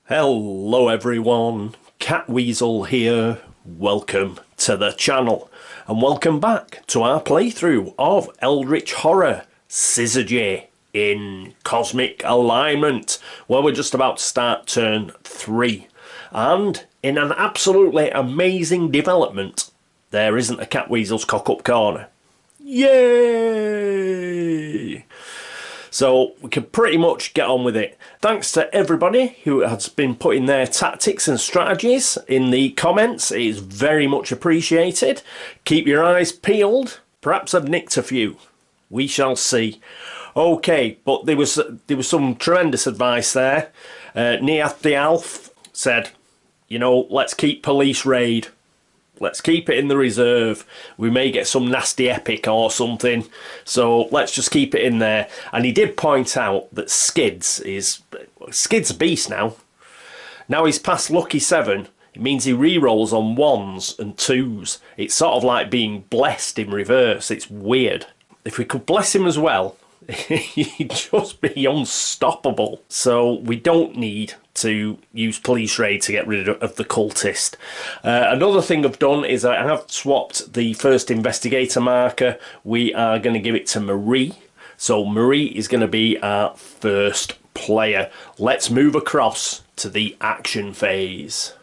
Hello everyone, Catweazle here. Welcome to the channel and welcome back to our playthrough of Eldritch Horror Syzygy in Cosmic Alignment, where we're just about to start turn 3. And in an absolutely amazing development, there isn't a Catweazle's cock-up corner. Yay! So we can pretty much get on with it. Thanks to everybody who has been putting their tactics and strategies in the comments. It is very much appreciated. Keep your eyes peeled. Perhaps I've nicked a few. We shall see. Okay, but there was some tremendous advice there. Neath the Alf said, you know, let's keep police raid. Let's keep it in the reserve. We may get some nasty epic or something. So let's just keep it in there. And he did point out that Skids a beast now. Now he's past lucky 7. It means he re-rolls on 1s and 2s. It's sort of like being blessed in reverse. It's weird. If we could bless him as well, he'd just be unstoppable. So we don't need to use police raid to get rid of the cultist. Another thing I've done is I have swapped the first investigator marker. We are going to give it to Marie. So Marie is going to be our first player. Let's move across to the action phase.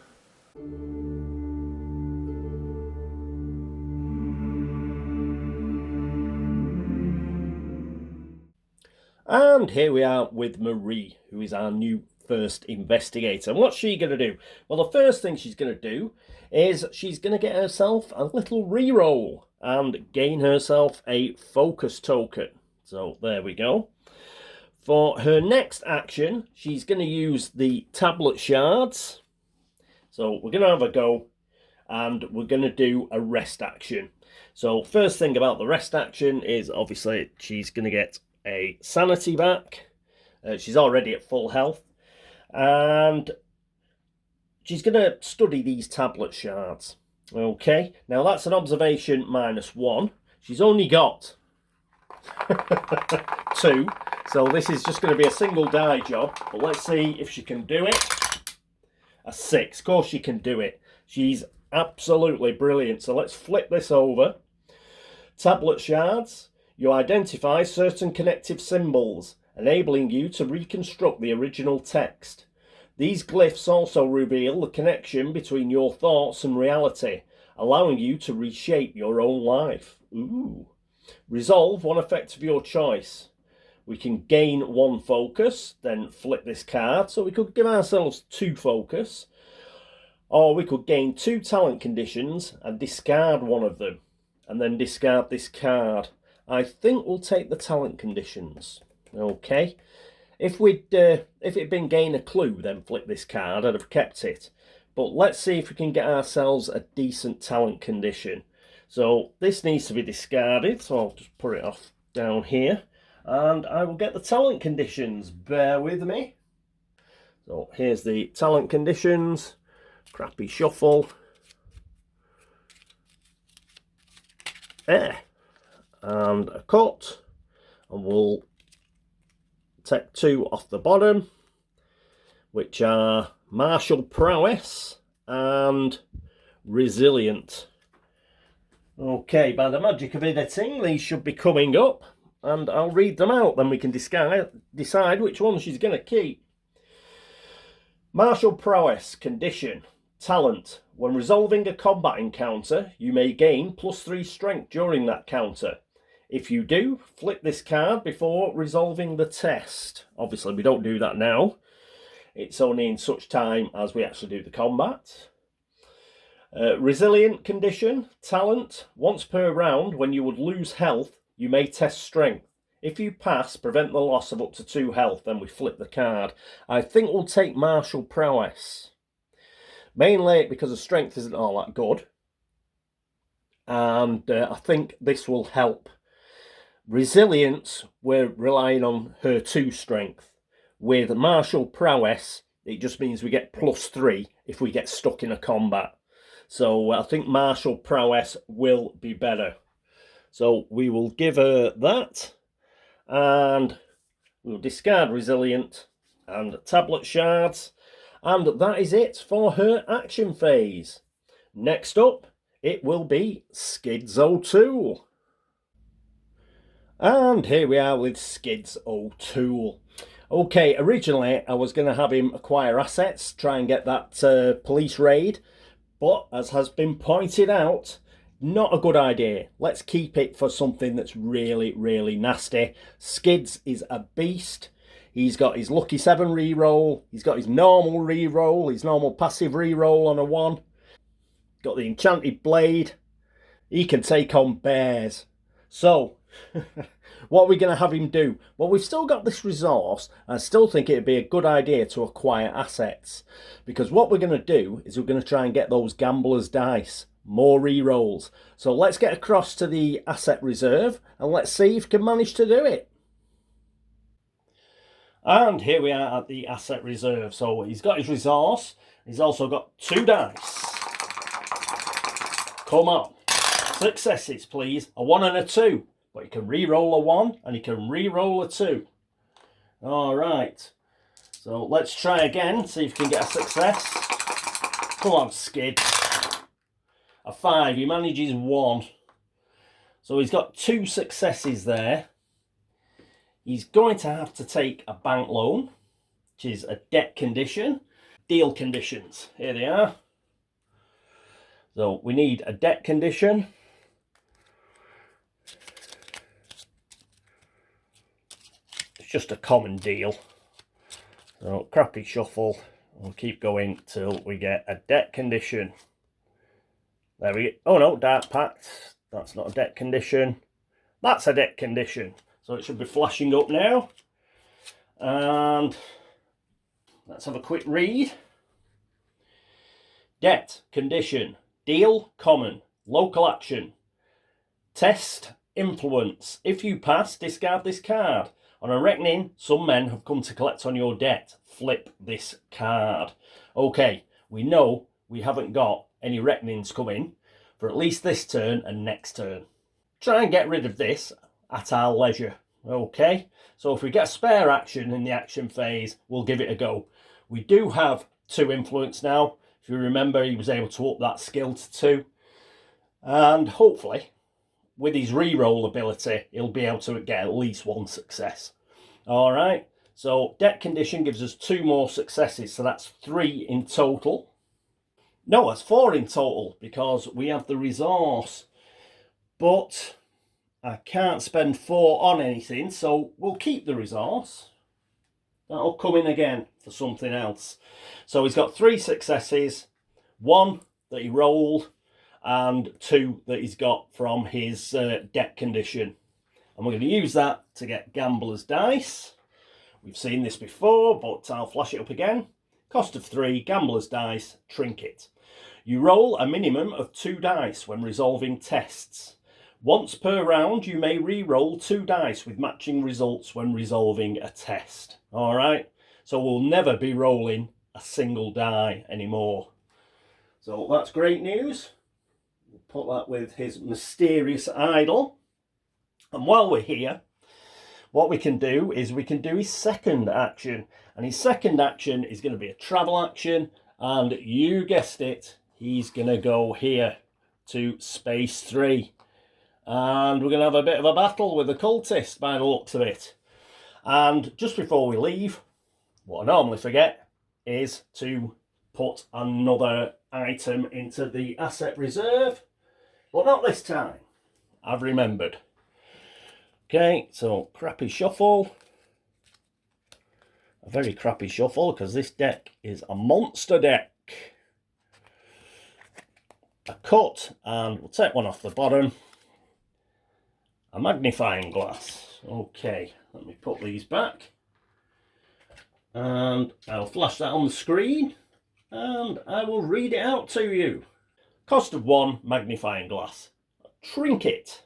And here we are with Marie, who is our new first investigator. And what's she going to do? Well, the first thing she's going to do is she's going to get herself a little reroll and gain herself a focus token. So there we go. For her next action, she's going to use the tablet shards. So we're going to have a go and we're going to do a rest action. So first thing about the rest action is obviously she's going to get a sanity back. She's already at full health. And she's going to study these tablet shards. Okay, now that's an observation -1. She's only got 2. So this is just going to be a single die job. But let's see if she can do it. A 6. Of course she can do it. She's absolutely brilliant. So let's flip this over. Tablet shards. You identify certain connective symbols, enabling you to reconstruct the original text. These glyphs also reveal the connection between your thoughts and reality, allowing you to reshape your own life. Ooh. Resolve one effect of your choice. We can gain 1 focus, then flip this card. So we could give ourselves 2 focus. Or we could gain 2 talent conditions and discard one of them. And then discard this card. I think we'll take the talent conditions. Okay. If it'd been gain a clue, then flip this card, I'd have kept it. But let's see if we can get ourselves a decent talent condition. So this needs to be discarded. So I'll just put it off down here. And I will get the talent conditions. Bear with me. So here's the talent conditions. Crappy shuffle. There. And a cut, and we'll take 2 off the bottom, which are martial prowess and resilient. Okay, by the magic of editing, these should be coming up, and I'll read them out, then we can decide which one she's going to keep. Martial prowess condition. Talent. When resolving a combat encounter, you may gain +3 strength during that counter. If you do, flip this card before resolving the test. Obviously, we don't do that now. It's only in such time as we actually do the combat. Resilient condition. Talent. Once per round, when you would lose health, you may test strength. If you pass, prevent the loss of up to 2 health, then we flip the card. I think we'll take martial prowess. Mainly because the strength isn't all that good. And I think this will help. Resilience, we're relying on her 2 strength. With martial prowess, it just means we get +3 if we get stuck in a combat. So I think martial prowess will be better. So we will give her that. And we'll discard resilient and tablet shards. And that is it for her action phase. Next up, it will be Skids O'Toole. And here we are with Skids O'Toole. Okay, originally I was going to have him acquire assets, try and get that police raid, but as has been pointed out, not a good idea. Let's keep it for something that's really, really nasty. Skids is a beast. He's got his lucky 7 reroll, he's got his normal reroll, his normal passive reroll on a 1, got the enchanted blade, he can take on bears. So, what are we going to have him do? Well, we've still got this resource. I still think it'd be a good idea to acquire assets. Because what we're going to do is we're going to try and get those gambler's dice. More rerolls. So let's get across to the asset reserve and let's see if we can manage to do it. And here we are at the asset reserve. So he's got his resource. He's also got 2 dice. Come on. Successes, please. A 1 and a 2. But he can re-roll a 1 and he can re-roll a 2. All right. So let's try again, see if we can get a success. Come on, Skid. A 5. He manages 1. So he's got 2 successes there. He's going to have to take a bank loan, which is a debt condition. Deal conditions. Here they are. So we need a debt condition. Just a common deal. So crappy shuffle. We'll keep going till we get a debt condition. There we go. Oh no, dark pact. That's not a debt condition. That's a debt condition. So it should be flashing up now. And let's have a quick read. Debt condition. Deal common. Local action. Test influence. If you pass, discard this card. On a reckoning, some men have come to collect on your debt. Flip this card. Okay, we know we haven't got any reckonings coming for at least this turn and next turn. Try and get rid of this at our leisure. Okay, so if we get a spare action in the action phase, we'll give it a go. We do have 2 influence now. If you remember, he was able to up that skill to 2. And hopefully, with his reroll ability, he'll be able to get at least 1 success. All right, so debt condition gives us 2 more successes, so that's 3 in total. No, that's 4 in total because we have the resource. But I can't spend 4 on anything, so we'll keep the resource. That'll come in again for something else. So he's got 3 successes, 1 that he rolled, and 2 that he's got from his debt condition. And we're going to use that to get gambler's dice. We've seen this before, but I'll flash it up again. Cost of 3, gambler's dice, trinket. You roll a minimum of 2 dice when resolving tests. Once per round, you may re-roll 2 dice with matching results when resolving a test. All right, so we'll never be rolling a single die anymore. So that's great news. Put that with his mysterious idol. And while we're here, what we can do is we can do his second action. And his second action is going to be a travel action. And you guessed it, he's going to go here to space 3. And we're going to have a bit of a battle with the cultist by the looks of it. And just before we leave, what I normally forget is to put another item into the asset reserve. But not this time. I've remembered. Okay, so crappy shuffle. A very crappy shuffle because this deck is a monster deck. A cut, and we'll take one off the bottom. A magnifying glass. Okay, let me put these back. And I'll flash that on the screen. And I will read it out to you. Cost of 1, magnifying glass. Trinket.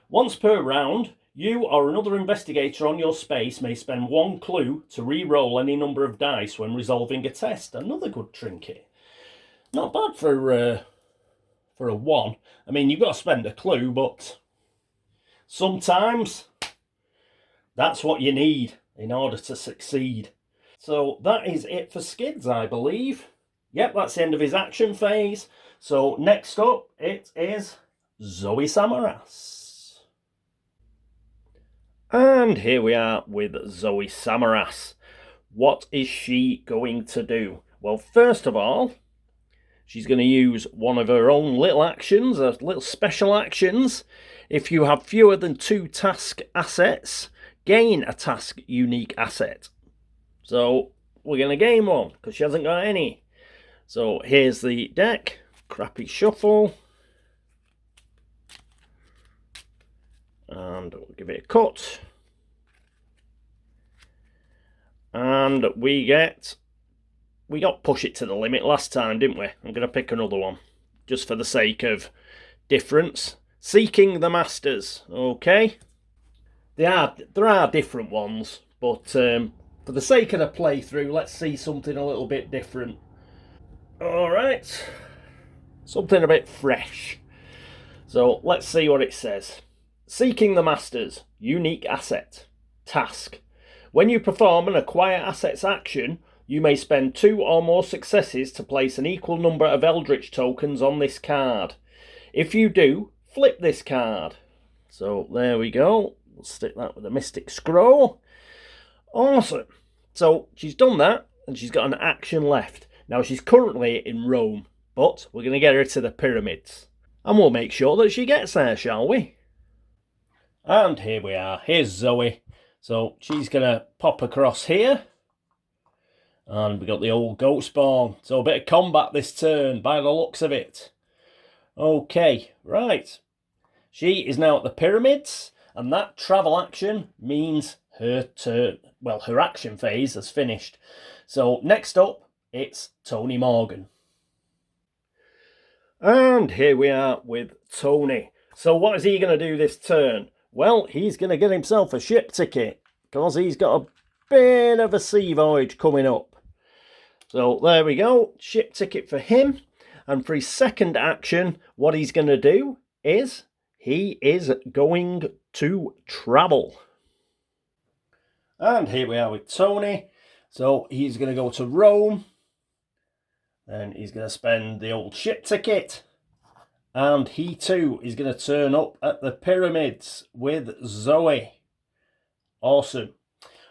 Once per round, you or another investigator on your space may spend 1 clue to re-roll any number of dice when resolving a test. Another good trinket. Not bad for a 1. I mean, you've got to spend a clue, but sometimes that's what you need in order to succeed. So that is it for Skids, I believe. Yep, that's the end of his action phase. So next up, it is Zoe Samaras. And here we are with Zoe Samaras. What is she going to do? Well, first of all, she's going to use one of her own little actions, her little special actions. If you have fewer than 2 task assets, gain a task unique asset. So we're going to gain one because she hasn't got any. So here's the deck. Crappy shuffle. And we'll give it a cut. And we got push it to the limit last time, didn't we? I'm going to pick another one just for the sake of difference. Seeking the Masters. Okay. There are different ones, but for the sake of the playthrough, let's see something a little bit different. Alright. Something a bit fresh. So let's see what it says. Seeking the Masters. Unique asset. Task. When you perform an acquire assets action, you may spend 2 or more successes to place an equal number of Eldritch tokens on this card. If you do, flip this card. So there we go. We'll stick that with a Mystic Scroll. Awesome. So she's done that, and she's got an action left. Now she's currently in Rome, but we're going to get her to the pyramids. And we'll make sure that she gets there, shall we? And here we are. Here's Zoe. So she's going to pop across here. And we got the old goat spawn. So a bit of combat this turn, by the looks of it. Okay, right. She is now at the pyramids. And that travel action means her turn. Well, her action phase has finished. So next up, it's Tony Morgan. And here we are with Tony. So what is he going to do this turn? Well, he's going to get himself a ship ticket because he's got a bit of a sea voyage coming up. So there we go, ship ticket for him. And for his second action, what he's going to do is he is going to travel. And here we are with Tony. So he's going to go to Rome. Then he's going to spend the old ship ticket. And he too is going to turn up at the pyramids with Zoe. Awesome.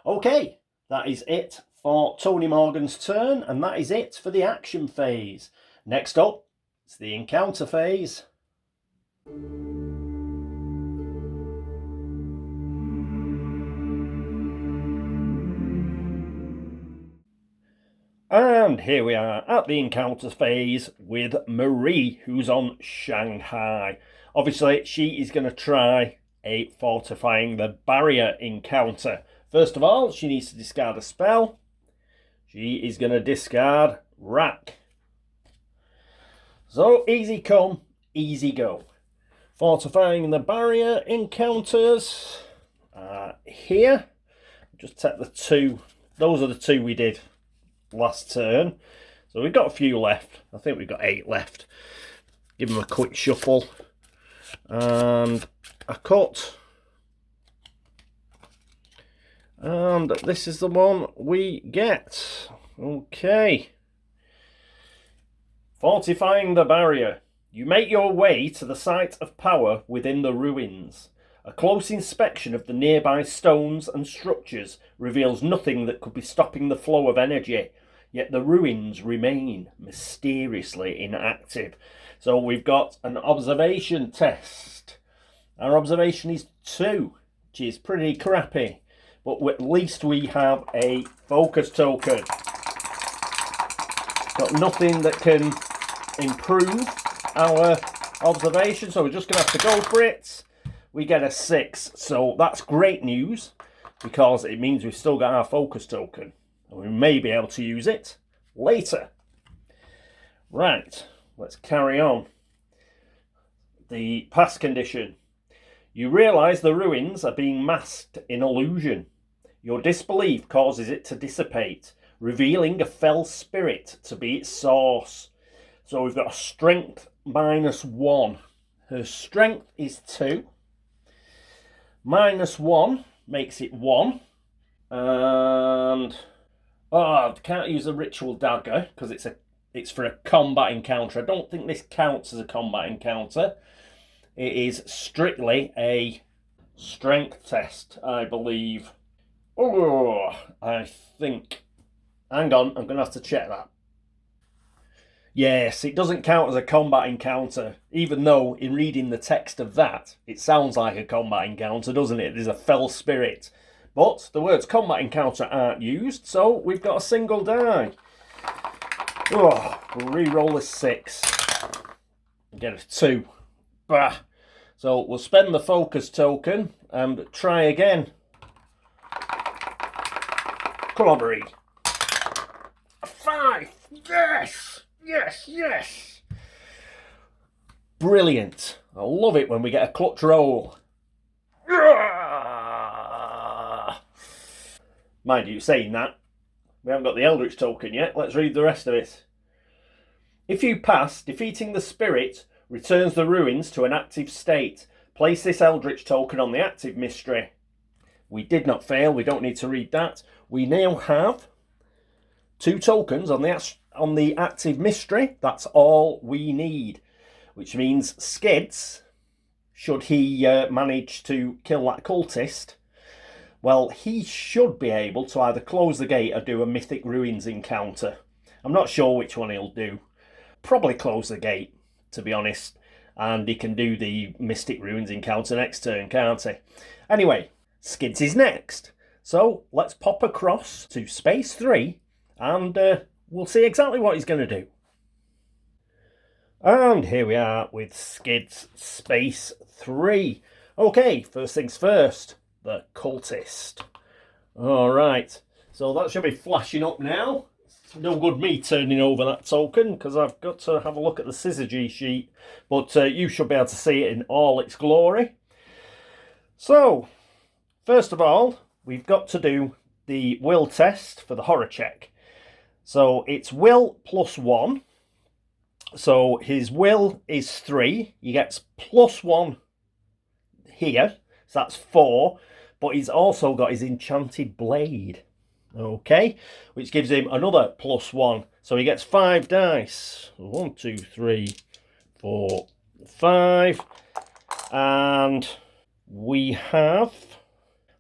Okay, that is it for Tony Morgan's turn. And that is it for the action phase. Next up, it's the encounter phase. And here we are at the encounter phase with Marie, who's on Shanghai. Obviously, she is going to try a fortifying the barrier encounter. First of all, she needs to discard a spell. She is going to discard Rack. So, easy come, easy go. Fortifying the barrier encounters here. Just take the 2. Those are the 2 we did last turn. So we've got a few left. I think we've got 8 left. Give them a quick shuffle. And a cut. And this is the one we get. Okay. Fortifying the barrier. You make your way to the site of power within the ruins. A close inspection of the nearby stones and structures reveals nothing that could be stopping the flow of energy, yet the ruins remain mysteriously inactive. So we've got an observation test. Our observation is 2, which is pretty crappy, but at least we have a focus token. Got nothing that can improve our observation, so we're just going to have to go for it. We get a 6, so that's great news because it means we've still got our focus token and we may be able to use it later. Right, let's carry on. The past condition. You realise the ruins are being masked in illusion. Your disbelief causes it to dissipate, revealing a fell spirit to be its source. So we've got a strength -1. Her strength is 2. -1 makes it 1. And Oh, I can't use a ritual dagger because it's for a combat encounter. I don't think this counts as a combat encounter. It is strictly a strength test, I believe. Oh, I think. Hang on, I'm going to have to check that. Yes, it doesn't count as a combat encounter, even though in reading the text of that, it sounds like a combat encounter, doesn't it? There's a fell spirit. But the words combat encounter aren't used, so we've got a single die. Oh, we'll re-roll a 6. Get a 2. Bah. So we'll spend the focus token and try again. Clobbery. A 5. Yes! Yes, yes! Brilliant. I love it when we get a clutch roll. Mind you, saying that, we haven't got the Eldritch token yet. Let's read the rest of it. If you pass, defeating the spirit returns the ruins to an active state. Place this Eldritch token on the active mystery. We did not fail. We don't need to read that. We now have 2 tokens on the active mystery. That's all we need. Which means Skids, should he manage to kill that cultist, well, he should be able to either close the gate or do a Mythic Ruins encounter. I'm not sure which one he'll do. Probably close the gate, to be honest. And he can do the Mystic Ruins encounter next turn, can't he? Anyway, Skids is next. So let's pop across to space 3 and we'll see exactly what he's going to do. And here we are with Skids space 3. Okay, first things first. The cultist. Alright, so that should be flashing up now. It's no good me turning over that token because I've got to have a look at the syzygy sheet, but you should be able to see it in all its glory. So, first of all, we've got to do the will test for the horror check. So it's will plus 1. So his will is 3. He gets plus 1 here. So that's 4. But he's also got his enchanted blade. Okay. Which gives him another plus 1. So he gets 5 dice. 1, 2, 3, 4, 5. And we have...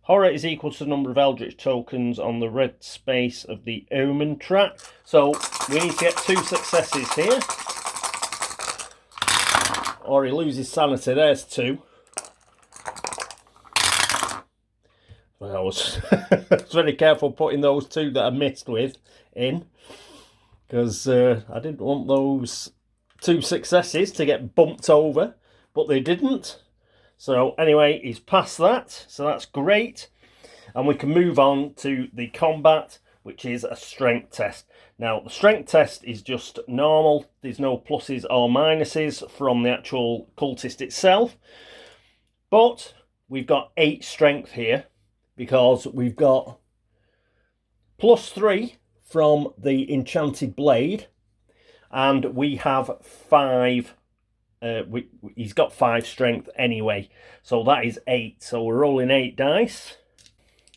Horror is equal to the number of Eldritch tokens on the red space of the omen track. So we need to get 2 successes here. Or he loses sanity. There's 2. Well, I was very careful putting those 2 that I missed with in. Because I didn't want those 2 successes to get bumped over. But they didn't. So anyway, he's passed that, so that's great. And we can move on to the combat, which is a strength test. Now, the strength test is just normal. There's no pluses or minuses from the actual cultist itself. But we've got 8 strength here because we've got plus 3 from the enchanted blade. And we have 5. He's got 5 strength anyway, so that is 8. So we're rolling 8 dice,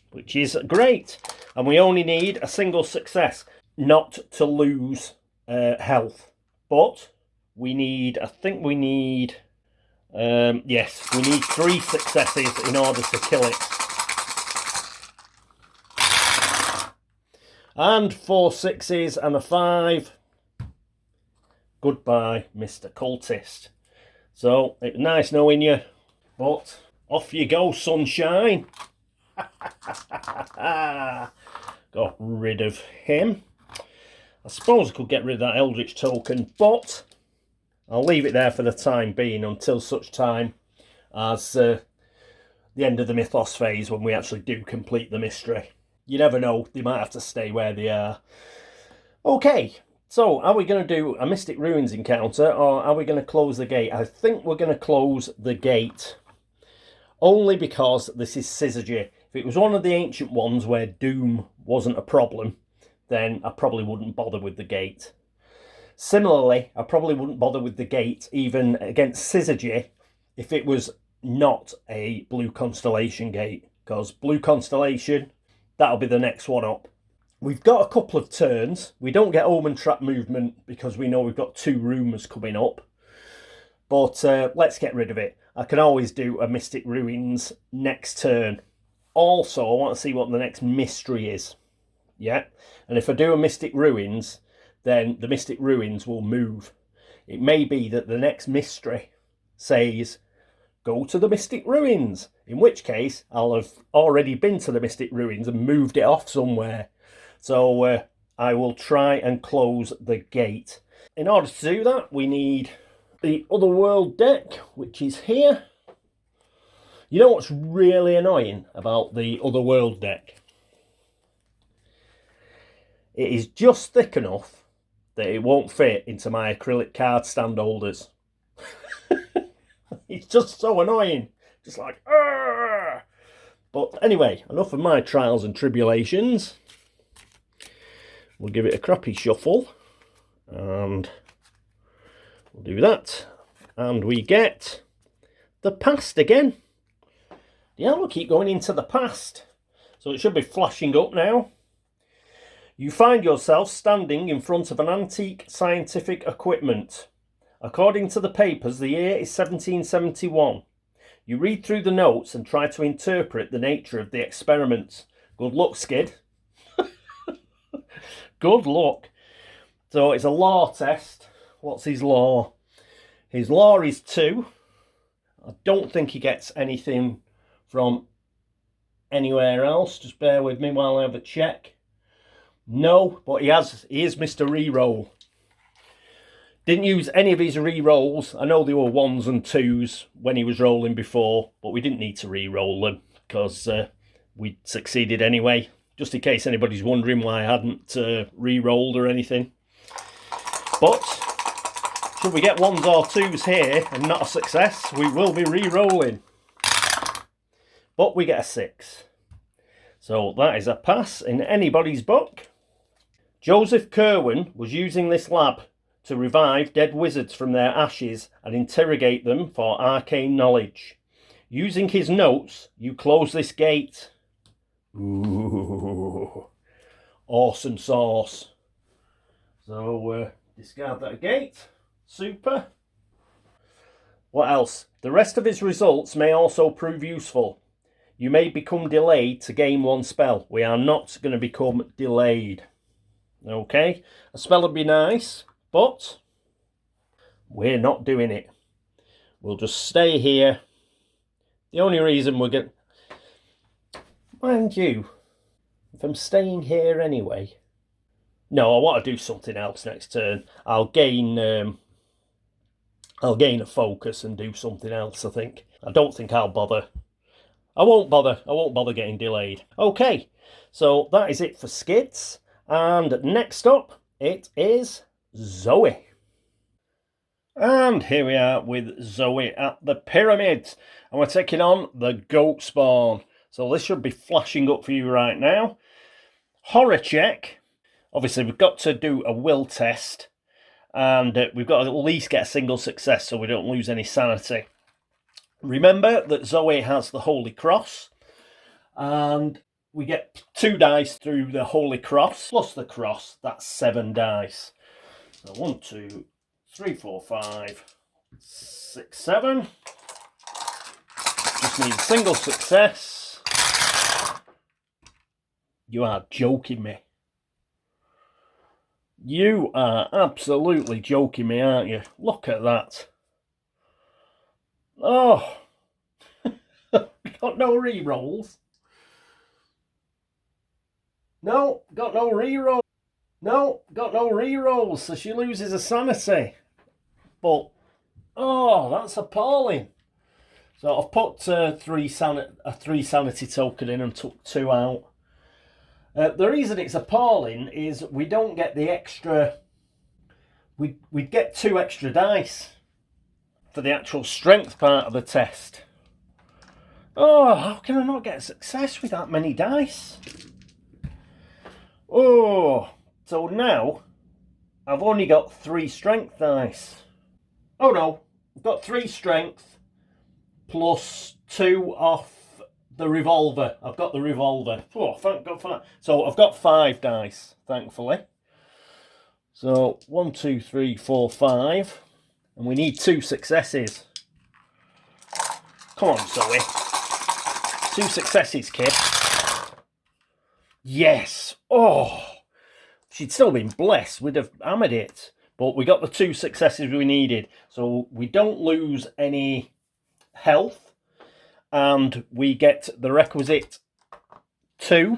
which is great. And we only need a single success not to lose health. But we need, I think we need, yes, we need 3 successes in order to kill it. And 4 6s and a 5. Goodbye, Mr. Cultist. So, it's nice knowing you, but off you go, sunshine. Got rid of him. I suppose I could get rid of that Eldritch token, but I'll leave it there for the time being until such time as the end of the Mythos phase when we actually do complete the mystery. You never know, they might have to stay where they are. Okay. So, are we going to do a Mystic Ruins encounter, or are we going to close the gate? I think we're going to close the gate. Only because this is syzygy. If it was one of the ancient ones where doom wasn't a problem, then I probably wouldn't bother with the gate. Similarly, I probably wouldn't bother with the gate even against syzygy if it was not a blue constellation gate. Because blue constellation, that'll be the next one up. We've got a couple of turns. We don't get omen trap movement because we know we've got 2 rumours coming up. But let's get rid of it. I can always do a Mystic Ruins next turn. Also, I want to see what the next mystery is. Yeah? And if I do a Mystic Ruins, then the Mystic Ruins will move. It may be that the next mystery says, go to the Mystic Ruins. In which case, I'll have already been to the Mystic Ruins and moved it off somewhere. So I will try and close the gate. In order to do that, we need the Otherworld deck, which is here. You know what's really annoying about the Otherworld deck? It is just thick enough that it won't fit into my acrylic card stand holders. It's just so annoying. Just like, argh! But anyway, enough of my trials and tribulations. We'll give it a crappy shuffle. And we'll do that. And we get the past again. Yeah, we'll keep going into the past. So it should be flashing up now. You find yourself standing in front of an antique scientific equipment. According to the papers, the year is 1771. You read through the notes and try to interpret the nature of the experiments. Good luck, Skid. Good luck. So it's a law test. What's his law? His law is 2. I don't think he gets anything from anywhere else. Just bear with me while I have a check. No, but he is Mr. Reroll. Didn't use any of his re-rolls. I know they were 1s and 2s when he was rolling before, but we didn't need to re-roll them because we succeeded anyway. Just in case anybody's wondering why I hadn't re-rolled or anything. But should we get 1s or 2s here and not a success, we will be re-rolling. But we get a 6. So that is a pass in anybody's book. Joseph Kerwin was using this lab to revive dead wizards from their ashes and interrogate them for arcane knowledge. Using his notes, you close this gate. Ooh, awesome sauce. So discard that gate. Super. What else? The rest of his results may also prove useful. You may become delayed to gain 1 spell. We are not going to become delayed. Okay, a spell would be nice, but we're not doing it. We'll just stay here. The only reason we're going... Mind you, if I'm staying here anyway... No, I want to do something else next turn. I'll gain a focus and do something else, I think. I don't think I'll bother. I won't bother getting delayed. Okay, so that is it for Skids. And next up, it is Zoe. And here we are with Zoe at the pyramids. And we're taking on the goat spawn. So this should be flashing up for you right now. Horror check. Obviously, we've got to do a will test. And we've got to at least get a single success so we don't lose any sanity. Remember that Zoe has the Holy Cross. And we get 2 dice through the Holy Cross. Plus the cross, that's 7 dice. So 1, 2, 3, 4, 5, 6, 7. Just need a single success. You are joking me. You are absolutely joking me, aren't you? Look at that. Oh. Got no re-rolls. No, got no re-roll. No, got no re-rolls, so she loses a sanity. But, oh, that's appalling. So I've put a 3 sanity token in and took 2 out. The reason it's appalling is we don't get the extra... We'd get 2 extra dice for the actual strength part of the test. Oh, how can I not get a success with that many dice? Oh, so now I've only got 3 strength dice. Oh no, I've got 3 strength plus 2 off the revolver. I've got the revolver. Oh, thank God for that. So I've got 5 dice, thankfully. So 1, 2, 3, 4, 5. And we need 2 successes. Come on, Zoe. 2 successes, kid. Yes. Oh, she'd still been blessed. We'd have hammered it. But we got the 2 successes we needed. So we don't lose any health. And we get the requisite 2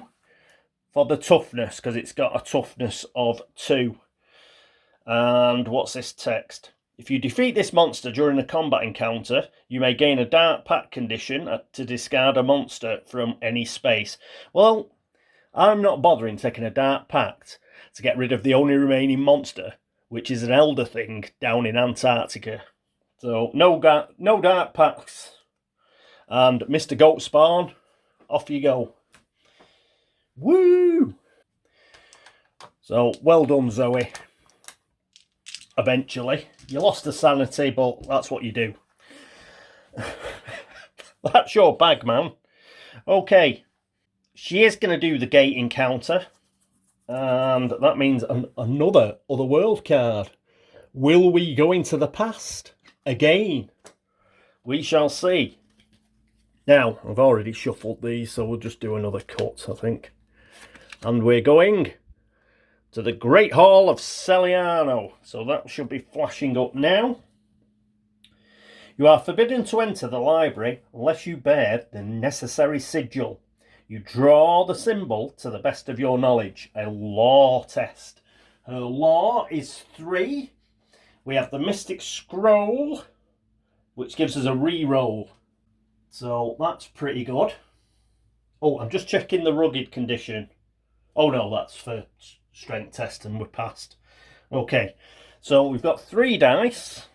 for the toughness, because it's got a toughness of 2. And what's this text? If you defeat this monster during a combat encounter, you may gain a dark pact condition to discard a monster from any space. Well, I'm not bothering taking a dark pact to get rid of the only remaining monster, which is an elder thing down in Antarctica. So no dark pacts. And Mr. Goat Spawn, off you go. Woo! So well done, Zoe. Eventually. You lost the sanity, but that's what you do. That's your bag, man. Okay. She is going to do the gate encounter. And that means another otherworld card. Will we go into the past again? We shall see. Now, I've already shuffled these, so we'll just do another cut, I think. And we're going to the Great Hall of Xi'an. So that should be flashing up now. You are forbidden to enter the library unless you bear the necessary sigil. You draw the symbol to the best of your knowledge. A law test. Her law is 3. We have the Mystic Scroll, which gives us a re-roll. So that's pretty good. Oh, I'm just checking the rugged condition. Oh no, that's for strength test and we're passed. Okay, so we've got 3 dice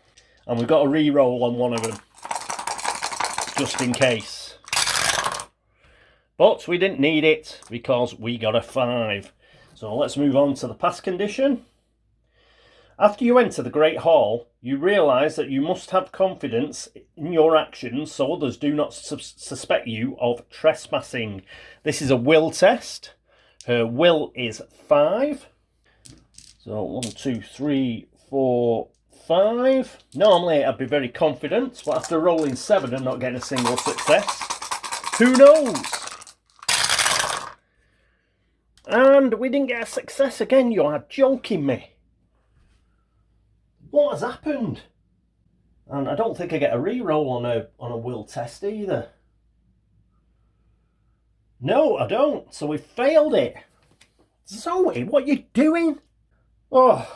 and we've got a re-roll on one of them, just in case. But we didn't need it because we got a 5. So let's move on to the past condition. After you enter the Great Hall, you realise that you must have confidence in your actions so others do not suspect you of trespassing. This is a will test. Her will is 5. So 1, 2, 3, 4, 5. Normally I'd be very confident, but after rolling 7 and not getting a single success, who knows? And we didn't get a success again. You are joking me. What has happened? And I don't think I get a re-roll on a will test either. No, I don't. So we failed it. Zoe, what are you doing? Oh,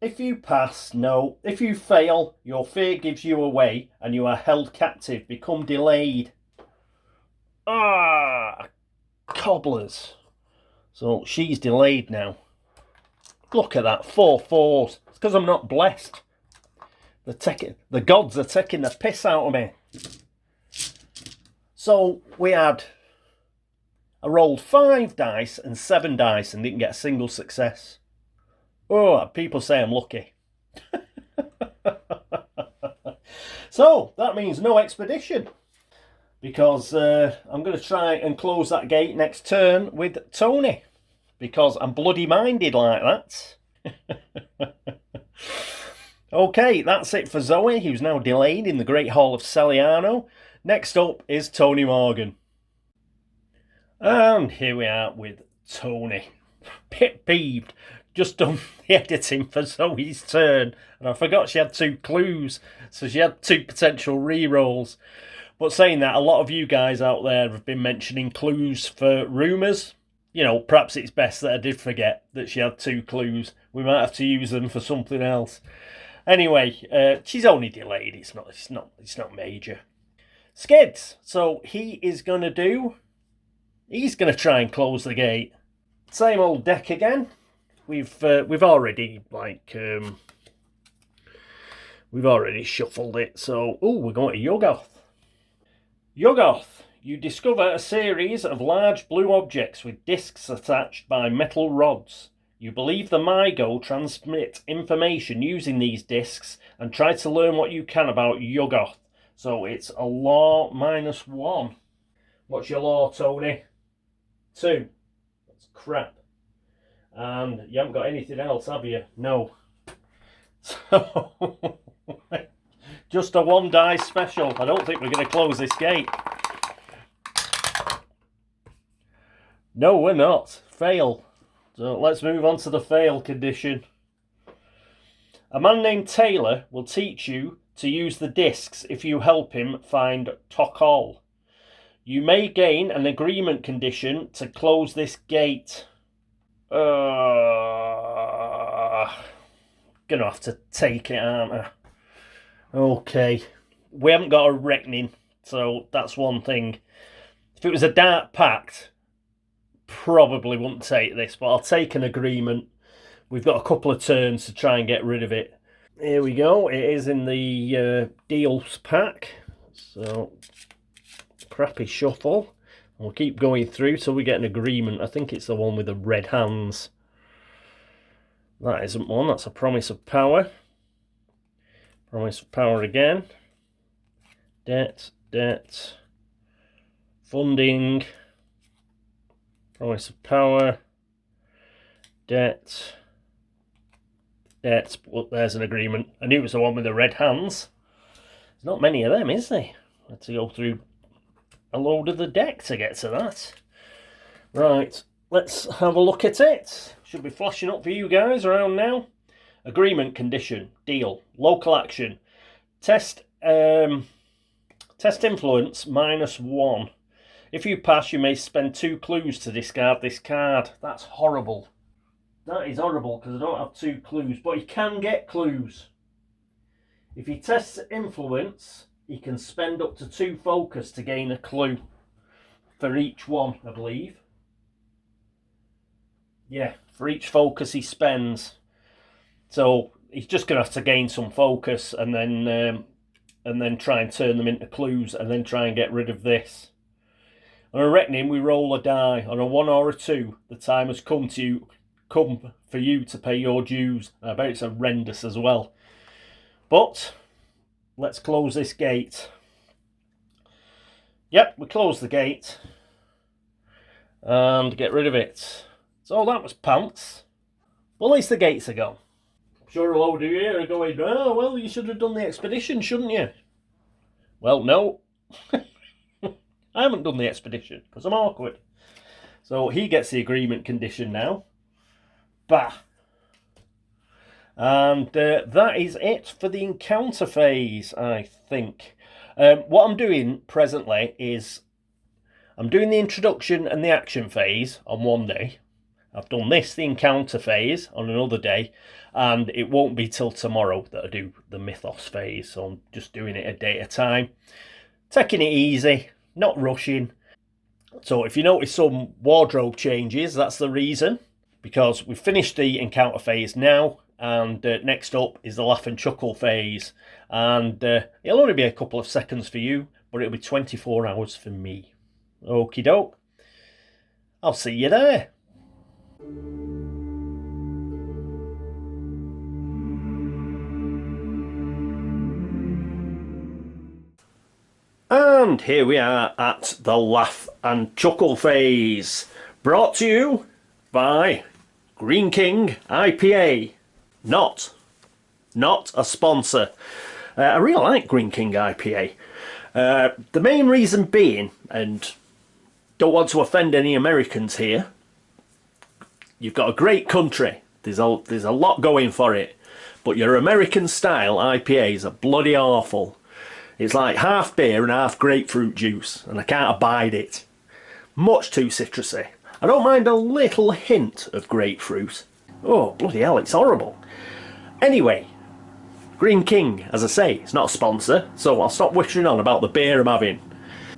if you pass, no. If you fail, your fear gives you away and you are held captive. Become delayed. Ah, cobblers. So she's delayed now. Look at that, 4 4s. It's because I'm not blessed. The gods are taking the piss out of me. So I rolled 5 dice and 7 dice and didn't get a single success. Oh, people say I'm lucky. So that means no expedition. Because I'm going to try and close that gate next turn with Tony. Because I'm bloody minded like that. Okay, that's it for Zoe, who's now delayed in the Great Hall of Xi'an. Next up is Tony Morgan. And here we are with Tony. Bit peeved. Just done the editing for Zoe's turn. And I forgot she had 2 clues. So she had 2 potential re-rolls. But saying that, a lot of you guys out there have been mentioning clues for rumours. You know, perhaps it's best that I did forget that she had 2 clues. We might have to use them for something else. Anyway, she's only delayed. It's not major. Skids. So he's going to try and close the gate. Same old deck again. We've already we've already shuffled it. So we're going to Yuggoth. Yuggoth. You discover a series of large blue objects with discs attached by metal rods. You believe the Mygo transmit information using these discs and try to learn what you can about Yuggoth. So it's a law -1. What's your law, Tony? 2. That's crap. And you haven't got anything else, have you? No. So, just a 1 die special. I don't think we're going to close this gate. No, we're not. Fail. So let's move on to the fail condition. A man named Taylor will teach you to use the discs if you help him find Tokol. You may gain an agreement condition to close this gate. Gonna have to take it, aren't I? Okay. We haven't got a reckoning, so that's one thing. If it was a dark pact, probably wouldn't take this, but I'll take an agreement. We've got a couple of turns to try and get rid of it. Here we go. It is in the deals pack. So, crappy shuffle. We'll keep going through till we get an agreement. I think it's the one with the red hands. That isn't one. That's a promise of power. Promise of power again. Debt, debt. Funding. Promise of power. Debt. Debt. Well, there's an agreement. I knew it was the one with the red hands. There's not many of them, is there? I had to go through a load of the deck to get to that. Right, let's have a look at it. Should be flashing up for you guys around now. Agreement condition. Deal. Local action. Test influence -1. If you pass, you may spend 2 clues to discard this card. That's horrible. That is horrible because I don't have 2 clues, but he can get clues. If he tests influence, he can spend up to 2 focus to gain a clue for each one, I believe. Yeah, for each focus he spends. So he's just going to have to gain some focus and then try and turn them into clues and then try and get rid of this. On a reckoning, we roll a die. On a 1 or a 2, the time has come for you to pay your dues. I bet it's horrendous as well. But let's close this gate. Yep, we close the gate and get rid of it. So that was pants. Well, at least the gates are gone. I'm sure a load of you are going, oh, well, you should have done the expedition, shouldn't you? Well, no. I haven't done the expedition because I'm awkward. So he gets the agreement condition now. Bah. And that is it for the encounter phase, I think. What I'm doing presently is I'm doing the introduction and the action phase on one day. I've done this, the encounter phase, on another day. And it won't be till tomorrow that I do the Mythos phase. So I'm just doing it a day at a time. Taking it easy. Not rushing. So if you notice some wardrobe changes, that's the reason. Because we've finished the encounter phase now. And next up is the laugh and chuckle phase. And it'll only be a couple of seconds for you. But it'll be 24 hours for me. Okie doke. I'll see you there. And here we are at the laugh and chuckle phase, brought to you by Green King IPA. Not a sponsor. I really like Green King IPA. The main reason being, and don't want to offend any Americans here, you've got a great country. There's a lot going for it, but your American style IPAs are bloody awful. It's like half beer and half grapefruit juice, and I can't abide it. Much too citrusy. I don't mind a little hint of grapefruit. Oh, bloody hell, it's horrible. Anyway, Green King, as I say, it's not a sponsor, so I'll stop whittering on about the beer I'm having.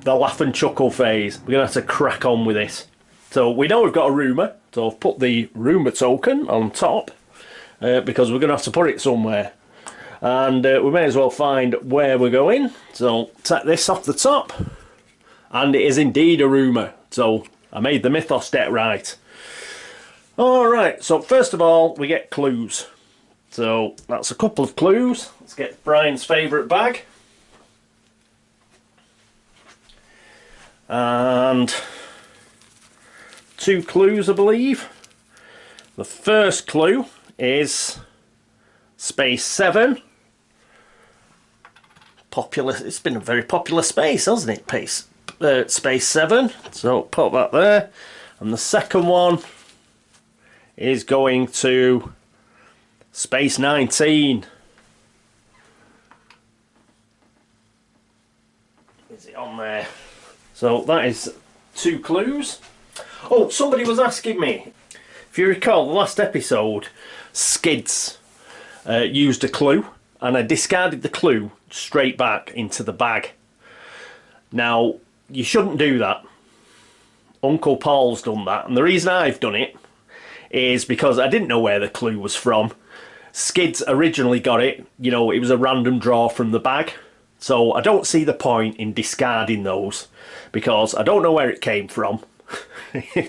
The laugh and chuckle phase. We're going to have to crack on with this. So we know we've got a rumour, so I've put the rumour token on top, because we're going to have to put it somewhere. And we may as well find where we're going. So take this off the top. And it is indeed a rumour. So I made the Mythos deck right. Alright, so first of all, we get clues. So that's a couple of clues. Let's get Brian's favourite bag. And 2 clues, I believe. The first clue is space 7. Popular. It's been a very popular space, hasn't it? Space 7. So put that there. And the second one is going to space 19. Is it on there? So that is 2 clues. Oh, somebody was asking me, if you recall the last episode, Skids used a clue, and I discarded the clue straight back into the bag. Now, you shouldn't do that. Uncle Paul's done that, and the reason I've done it is because I didn't know where the clue was from. Skids originally got it, you know, it was a random draw from the bag. So I don't see the point in discarding those, because I don't know where it came from.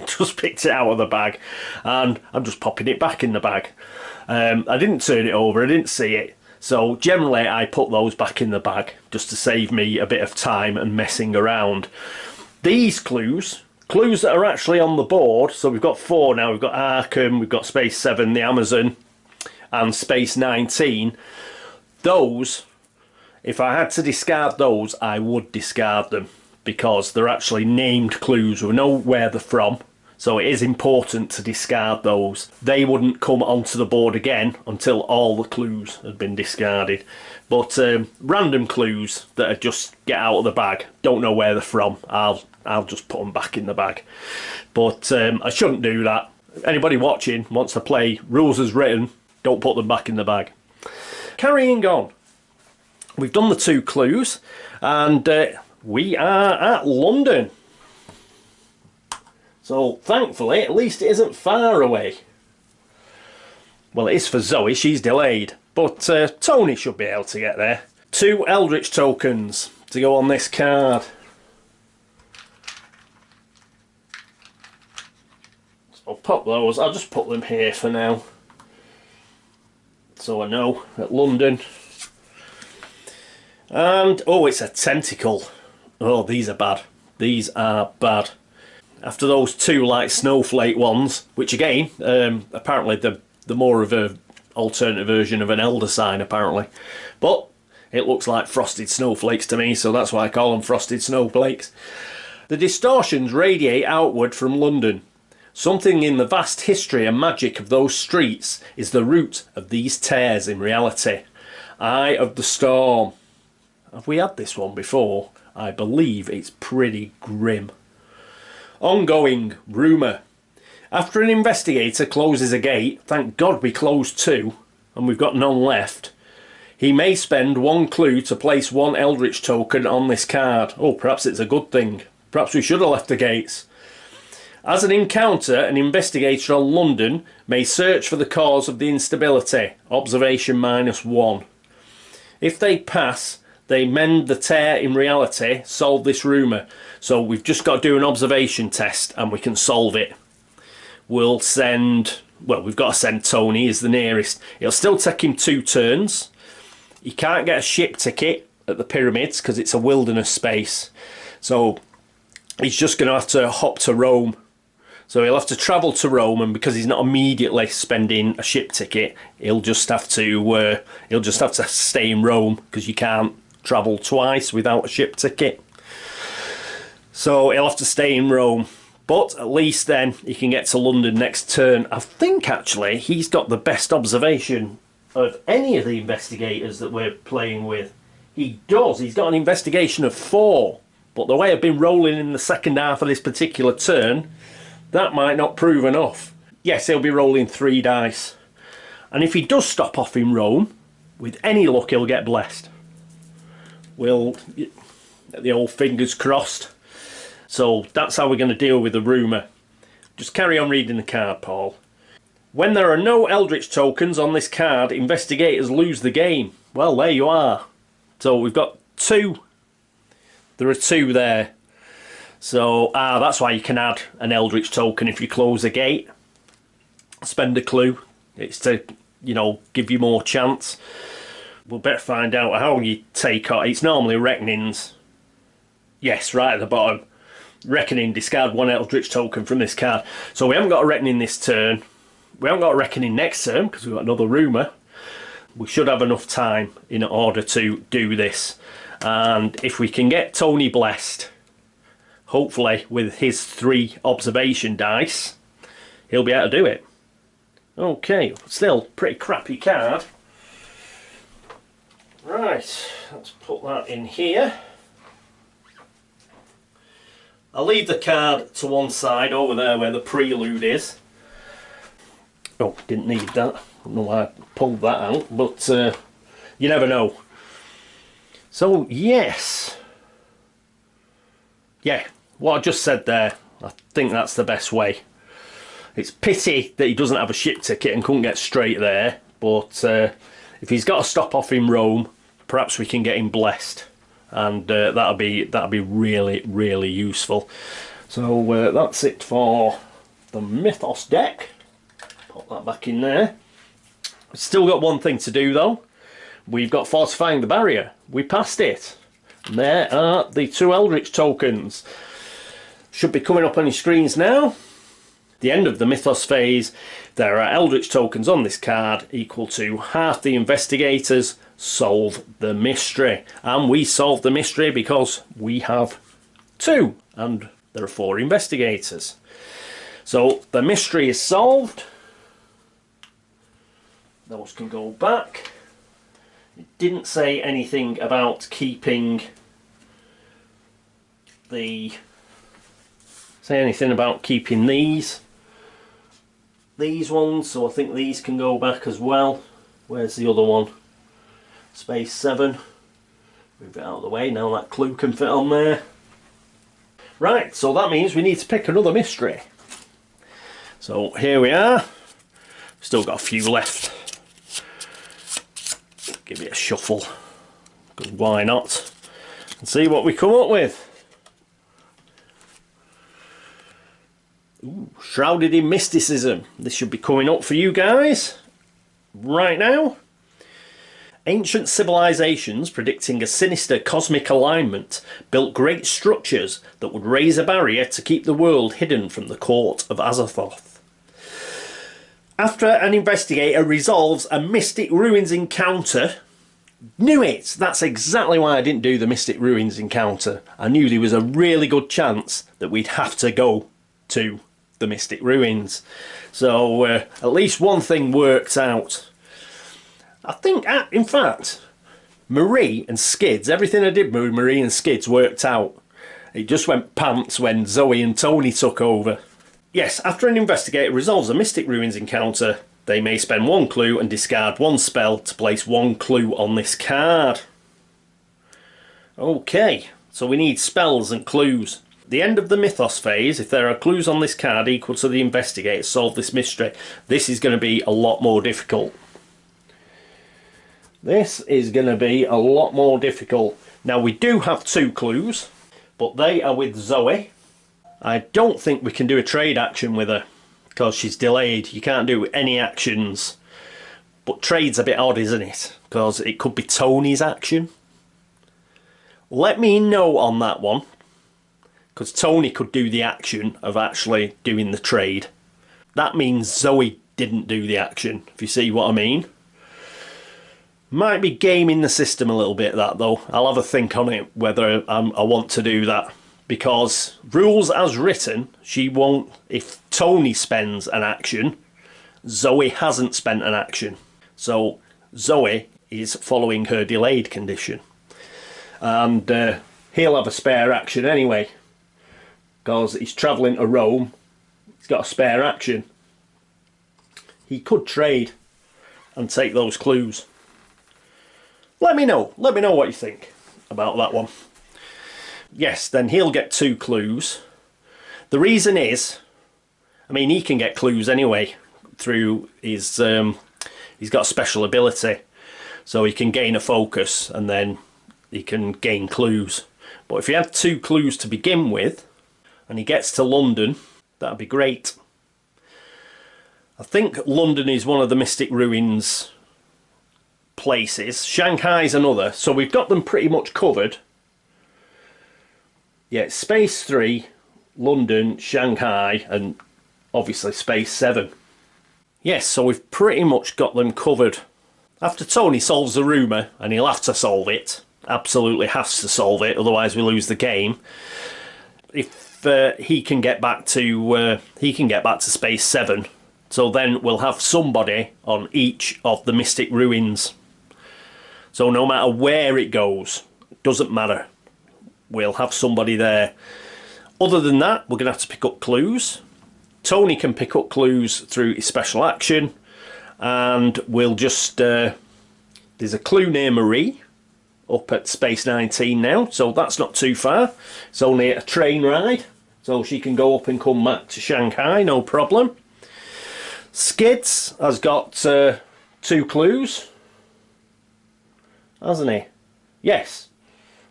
Just picked it out of the bag, and I'm just popping it back in the bag. I didn't turn it over, I didn't see it. So generally I put those back in the bag, just to save me a bit of time and messing around. These clues that are actually on the board, so we've got 4 now, we've got Arkham, we've got Space 7, the Amazon, and Space 19. Those, if I had to discard those, I would discard them, because they're actually named clues. We know where they're from, so it is important to discard those. They wouldn't come onto the board again until all the clues had been discarded. But random clues that are just get out of the bag, don't know where they're from, I'll just put them back in the bag. But I shouldn't do that. Anybody watching wants to play rules as written, don't put them back in the bag. Carrying on, we've done the 2 clues, and we are at London. So thankfully, at least it isn't far away. Well, it is for Zoe, she's delayed, but Tony should be able to get there. 2 Eldritch tokens to go on this card. So I'll pop those, I'll just put them here for now, so I know, at London. And, oh, it's a tentacle. Oh, these are bad. These are bad. After those 2 like snowflake ones, which again, apparently they're more of a alternative version of an elder sign, apparently. But it looks like frosted snowflakes to me, so that's why I call them frosted snowflakes. The distortions radiate outward from London. Something in the vast history and magic of those streets is the root of these tears in reality. Eye of the Storm. Have we had this one before? I believe it's pretty grim. Ongoing rumour. After an investigator closes a gate, thank God we closed 2 and we've got none left, he may spend 1 clue to place 1 Eldritch token on this card. Oh, perhaps it's a good thing. Perhaps we should have left the gates. As an encounter, an investigator on London may search for the cause of the instability. Observation -1. If they pass, they mend the tear in reality, solve this rumour. So we've just got to do an observation test and we can solve it. We'll send, well, we've got to send Tony as the nearest. It'll still take him 2 turns. He can't get a ship ticket at the pyramids because it's a wilderness space. So he's just going to have to hop to Rome. So he'll have to travel to Rome, and because he's not immediately spending a ship ticket, he'll just have to stay in Rome, because you can't travel twice without a ship ticket. So he'll have to stay in Rome, but at least then he can get to London next turn. I think actually he's got the best observation of any of the investigators that we're playing with. He does. He's got an investigation of 4, but the way I've been rolling in the second half of this particular turn, that might not prove enough. Yes, he'll be rolling 3 dice. And if he does stop off in Rome, with any luck he'll get blessed. We'll get the old fingers crossed. So that's how we're going to deal with the rumour. Just carry on reading the card, Paul. When there are no Eldritch tokens on this card, investigators lose the game. Well, there you are. So we've got 2. There are 2 there. So, that's why you can add an Eldritch token if you close a gate. Spend a clue. It's to, you know, give you more chance. We'll better find out how you take out. It's normally reckonings. Yes, right at the bottom. Reckoning, discard 1 Eldritch token from this card. So we haven't got a Reckoning this turn. We haven't got a Reckoning next turn because we've got another Rumour. We should have enough time in order to do this. And if we can get Tony blessed, hopefully with his 3 observation dice, he'll be able to do it. Okay, still pretty crappy card. Right, let's put that in here. I'll leave the card to one side over there where the prelude is. Oh, didn't need that. I don't know why I pulled that out, but you never know. So, yes. Yeah, what I just said there, I think that's the best way. It's pity that he doesn't have a ship ticket and couldn't get straight there, but if he's got to stop off in Rome, perhaps we can get him blessed. And that'll be really, really useful. So that's it for the Mythos deck. Put that back in there. We've still got one thing to do though. We've got fortifying the barrier. We passed it. And there are the 2 Eldritch tokens. Should be coming up on your screens now. The end of the Mythos phase, there are Eldritch tokens on this card equal to half the investigators solve the mystery. And we solve the mystery because we have 2 and there are 4 investigators. So the mystery is solved. Those can go back. It didn't say anything about keeping these ones, so I think these can go back as well. Where's the other one? Space 7. Move it out of the way, now that clue can fit on there. Right, so that means we need to pick another mystery. So here we are. Still got a few left. Give it a shuffle, because why not? And see what we come up with. Ooh, shrouded in mysticism. This should be coming up for you guys right now. Ancient civilizations, predicting a sinister cosmic alignment, built great structures that would raise a barrier to keep the world hidden from the court of Azathoth. After an investigator resolves a Mystic Ruins encounter... Knew it! That's exactly why I didn't do the Mystic Ruins encounter. I knew there was a really good chance that we'd have to go to the Mystic Ruins. So at least one thing worked out. I think, in fact, Marie and Skids, everything I did with Marie and Skids worked out. It just went pants when Zoe and Tony took over. Yes, after an investigator resolves a Mystic Ruins encounter, they may spend 1 clue and discard 1 spell to place 1 clue on this card. Okay, so we need spells and clues. The end of the Mythos phase, if there are clues on this card equal to the investigator, solve this mystery. This is going to be a lot more difficult. This is going to be a lot more difficult. Now we do have 2 clues, but they are with Zoe. I don't think we can do a trade action with her because she's delayed. You can't do any actions. But trade's a bit odd, isn't it? Because it could be Tony's action. Let me know on that one, because Tony could do the action of actually doing the trade. That means Zoe didn't do the action, if you see what I mean. Might be gaming the system a little bit, that though. I'll have a think on it whether I want to do that. Because rules as written, she won't... If Tony spends an action, Zoe hasn't spent an action. So Zoe is following her delayed condition. And he'll have a spare action anyway. Because he's travelling to Rome. He's got a spare action. He could trade and take those clues. Let me know what you think about that one. Yes, then he'll get 2 clues. The reason is, I mean, he can get clues anyway through his, he's got a special ability. So he can gain a focus and then he can gain clues. But if he had 2 clues to begin with, and he gets to London, that'd be great. I think London is one of the Mystic Ruins places. Shanghai's another, so we've got them pretty much covered. Yeah, it's space 3, London, Shanghai, and obviously Space 7. Yes, so we've pretty much got them covered. After Tony solves the rumour, and he'll have to solve it, absolutely has to solve it, otherwise we lose the game. If he can get back to Space 7, so then we'll have somebody on each of the Mystic Ruins. So no matter where it goes, doesn't matter. We'll have somebody there. Other than that, we're going to have to pick up clues. Tony can pick up clues through his special action. And we'll just... there's a clue near Marie up at Space 19 now. So that's not too far. It's only a train ride. So she can go up and come back to Shanghai, no problem. Skids has got 2 clues. Hasn't he? Yes.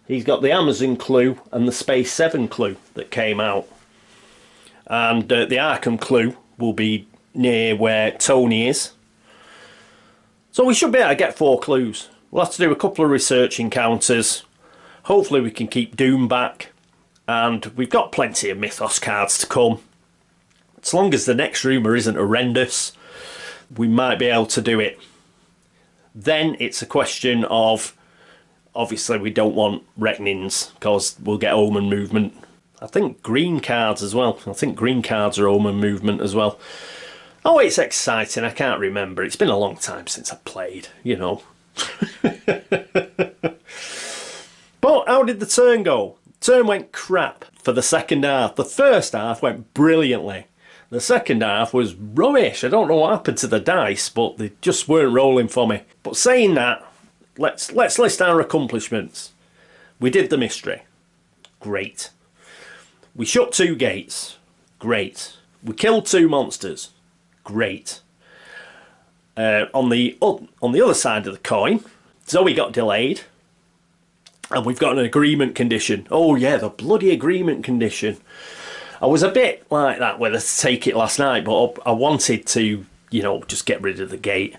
He's got the Amazon clue and the Space 7 clue that came out. And the Arkham clue will be near where Tony is. So we should be able to get 4 clues. We'll have to do a couple of research encounters. Hopefully we can keep Doom back. And we've got plenty of Mythos cards to come. As long as the next rumour isn't horrendous, we might be able to do it. Then it's a question of, obviously we don't want reckonings because we'll get omen movement. I think green cards as well. I think green cards are omen movement as well. Oh, it's exciting. I can't remember. It's been a long time since I played, you know. But how did the turn go? The turn went crap for the second half. The first half went brilliantly. The second half was rubbish. I don't know what happened to the dice, but they just weren't rolling for me. But saying that, let's list our accomplishments. We did the mystery. Great. We shut 2 gates. Great. We killed 2 monsters. Great. On the other side of the coin, Zoe got delayed. And we've got an agreement condition. Oh yeah, the bloody agreement condition. I was a bit like that whether to take it last night, but I wanted to, you know, just get rid of the gate.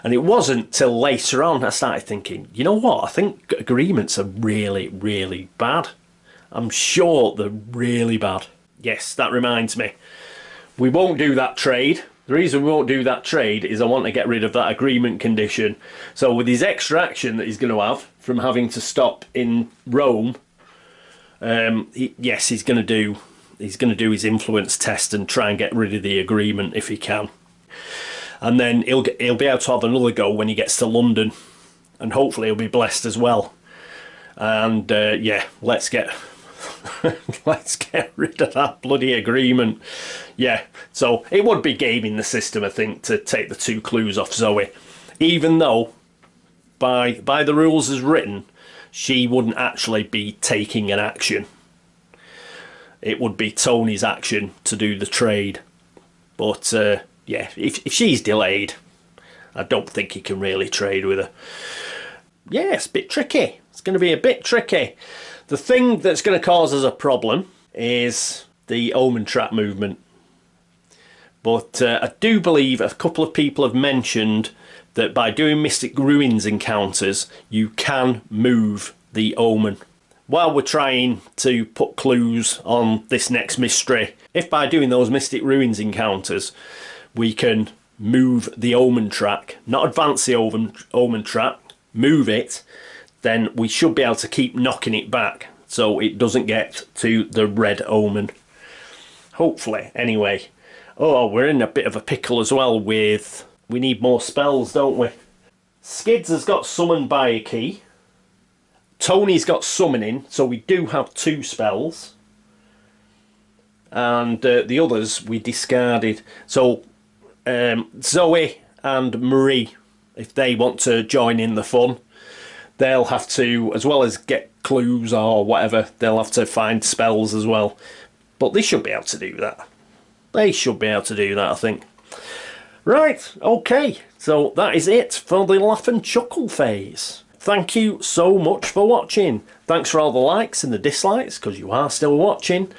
And it wasn't till later on I started thinking, you know what, I think agreements are really, really bad. I'm sure they're really bad. Yes, that reminds me. We won't do that trade. The reason we won't do that trade is I want to get rid of that agreement condition. So with his extra action that he's going to have from having to stop in Rome, yes, he's going to do his influence test and try and get rid of the agreement if he can. And then he'll be able to have another go when he gets to London, and hopefully he'll be blessed as well. And yeah, let's get let's get rid of that bloody agreement. Yeah, so it would be gaming the system, I think, to take the 2 clues off Zoe, even though by the rules as written, she wouldn't actually be taking an action. It would be Tony's action to do the trade. But yeah, if she's delayed, I don't think he can really trade with her. Yeah, it's a bit tricky. It's going to be a bit tricky. The thing that's going to cause us a problem is the omen trap movement. But I do believe a couple of people have mentioned that by doing Mystic Ruins encounters, you can move the omen. While we're trying to put clues on this next mystery, if by doing those Mystic Ruins encounters, we can move the omen track, not advance the omen track, move it, then we should be able to keep knocking it back so it doesn't get to the red omen. Hopefully, anyway. Oh, we're in a bit of a pickle as well with... We need more spells, don't we? Skids has got summoned by a key. Tony's got summoning, so we do have 2 spells. And the others we discarded. So Zoe and Marie, if they want to join in the fun, they'll have to, as well as get clues or whatever, they'll have to find spells as well. But they should be able to do that. They should be able to do that, I think. Right, okay, so that is it for the laugh and chuckle phase. Thank you so much for watching. Thanks for all the likes and the dislikes, because you are still watching.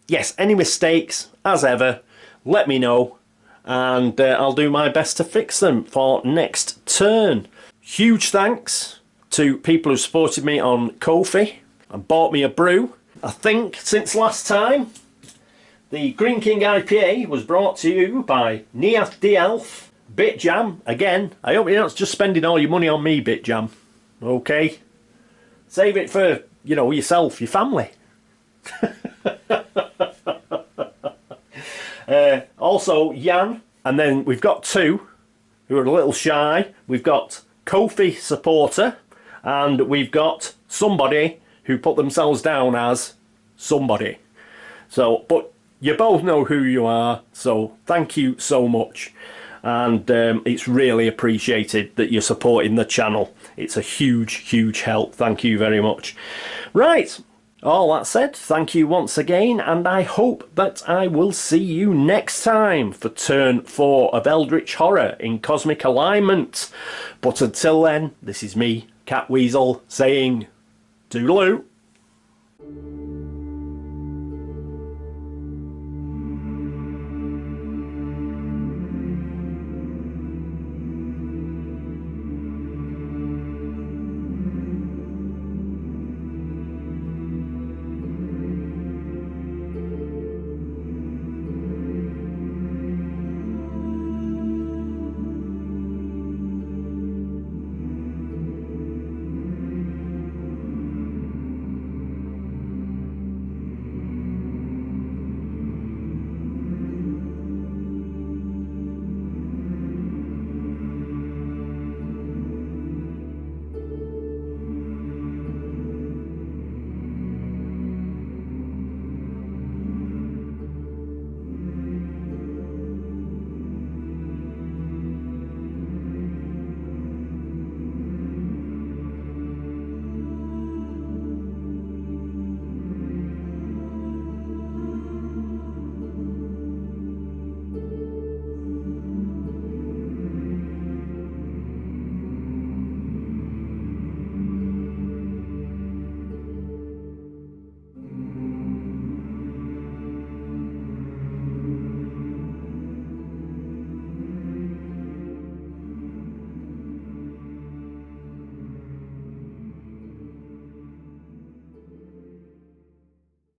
Yes, any mistakes, as ever, let me know, and I'll do my best to fix them for next turn. Huge thanks to people who supported me on Ko-fi and bought me a brew. I think since last time, The Green King IPA was brought to you by Niath Dialf, Bitjam. Again, I hope you're not just spending all your money on me, Bitjam. Okay? Save it for, you know, yourself, your family. Also, Xi'an. And then we've got two who are a little shy. We've got Kofi Supporter. And we've got somebody who put themselves down as somebody. So, but you both know who you are, so thank you so much. And it's really appreciated that you're supporting the channel. It's a huge, huge help. Thank you very much. Right, all that said, thank you once again, and I hope that I will see you next time for turn 4 of Eldritch Horror in Cosmic Alignment. But until then, this is me, Catweazle, saying toodaloo.